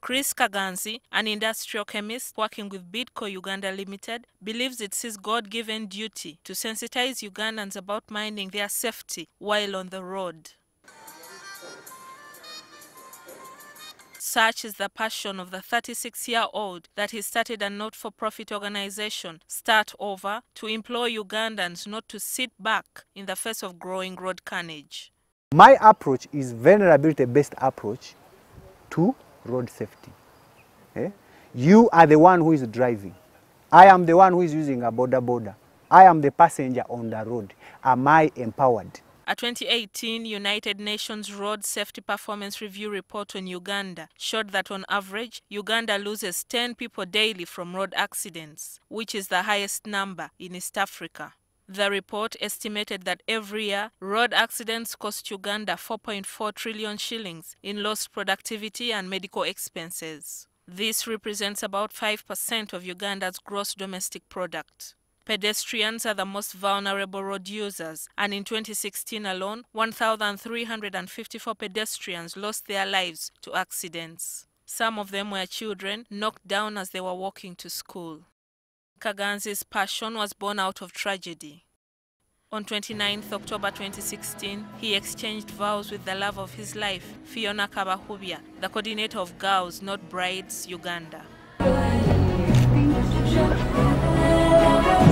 Chris Kaganzi, an industrial chemist working with Bidco Uganda Limited, believes it's his God-given duty to sensitize Ugandans about minding their safety while on the road. Such is the passion of the 36-year-old that he started a not-for-profit organization, Start Over, to implore Ugandans not to sit back in the face of growing road carnage. My approach is vulnerability-based approach to road safety. Okay? You are the one who is driving. I am the one who is using a border. I am the passenger on the road. Am I empowered? A 2018 United Nations Road Safety Performance Review report on Uganda showed that on average, Uganda loses 10 people daily from road accidents, which is the highest number in East Africa. The report estimated that every year, road accidents cost Uganda 4.4 trillion shillings in lost productivity and medical expenses. This represents about 5% of Uganda's gross domestic product. Pedestrians are the most vulnerable road users, and in 2016 alone, 1,354 pedestrians lost their lives to accidents. Some of them were children knocked down as they were walking to school. Kaganzi's passion was born out of tragedy. On 29 October 2016, he exchanged vows with the love of his life, Fiona Kabahubia, the coordinator of Girls Not Brides Uganda.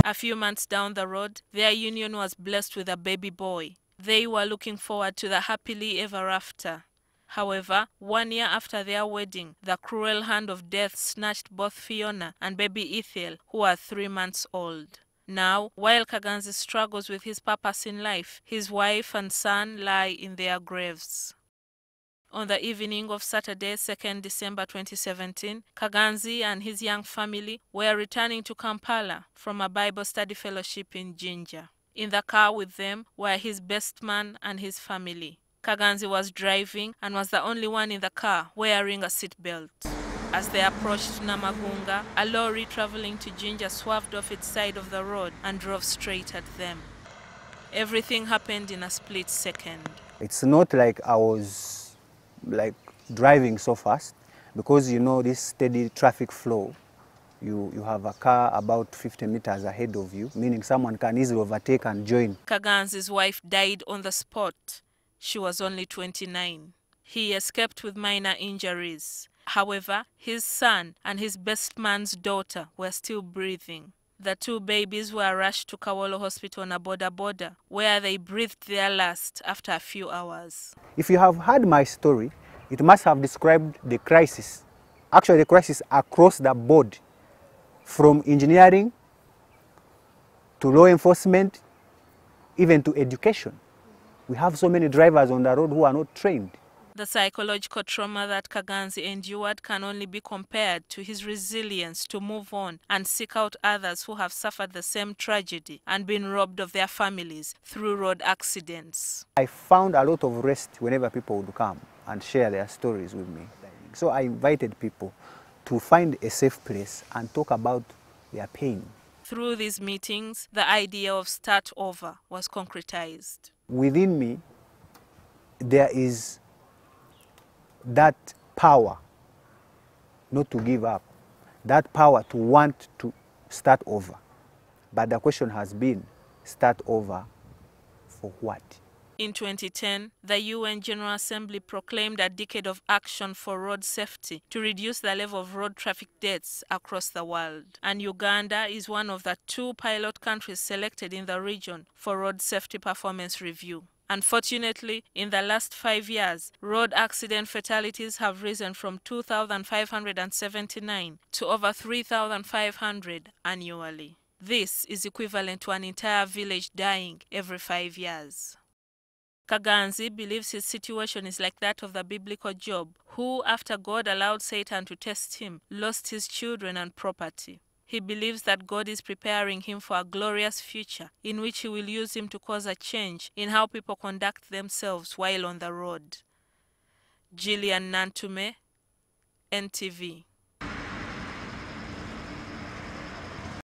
A few months down the road, their union was blessed with a baby boy. They were looking forward to the happily ever after. However, 1 year after their wedding, the cruel hand of death snatched both Fiona and baby Ethel, who are 3 months old. Now, while Kaganzi struggles with his purpose in life, his wife and son lie in their graves. On the evening of Saturday, 2nd December 2017, Kaganzi and his young family were returning to Kampala from a Bible study fellowship in Jinja. In the car with them were his best man and his family. Kaganzi was driving and was the only one in the car wearing a seatbelt. As they approached Namagunga, a lorry traveling to Jinja swerved off its side of the road and drove straight at them. Everything happened in a split second. It's not like I was driving so fast, because you know this steady traffic flow, you have a car about 50 meters ahead of you, meaning someone can easily overtake and join. Kaganzi's wife died on the spot. She was only 29. He escaped with minor injuries. However, his son and his best man's daughter were still breathing. The two babies were rushed to Kawolo Hospital on a border, where they breathed their last after a few hours. If you have heard my story, it must have described the crisis. Actually, the crisis across the board, from engineering to law enforcement, even to education. We have so many drivers on the road who are not trained. The psychological trauma that Kaganzi endured can only be compared to his resilience to move on and seek out others who have suffered the same tragedy and been robbed of their families through road accidents. I found a lot of rest whenever people would come and share their stories with me. So I invited people to find a safe place and talk about their pain. Through these meetings, the idea of Start Over was concretized. Within me, there is that power not to give up, that power to want to start over. But the question has been, start over for what? In 2010, the UN General Assembly proclaimed a decade of action for road safety to reduce the level of road traffic deaths across the world. And Uganda is one of the 2 pilot countries selected in the region for road safety performance review. Unfortunately, in the last 5 years, road accident fatalities have risen from 2,579 to over 3,500 annually. This is equivalent to an entire village dying every 5 years. Kaganzi believes his situation is like that of the biblical Job, who, after God allowed Satan to test him, lost his children and property. He believes that God is preparing him for a glorious future in which he will use him to cause a change in how people conduct themselves while on the road. Gillian Nantume, NTV.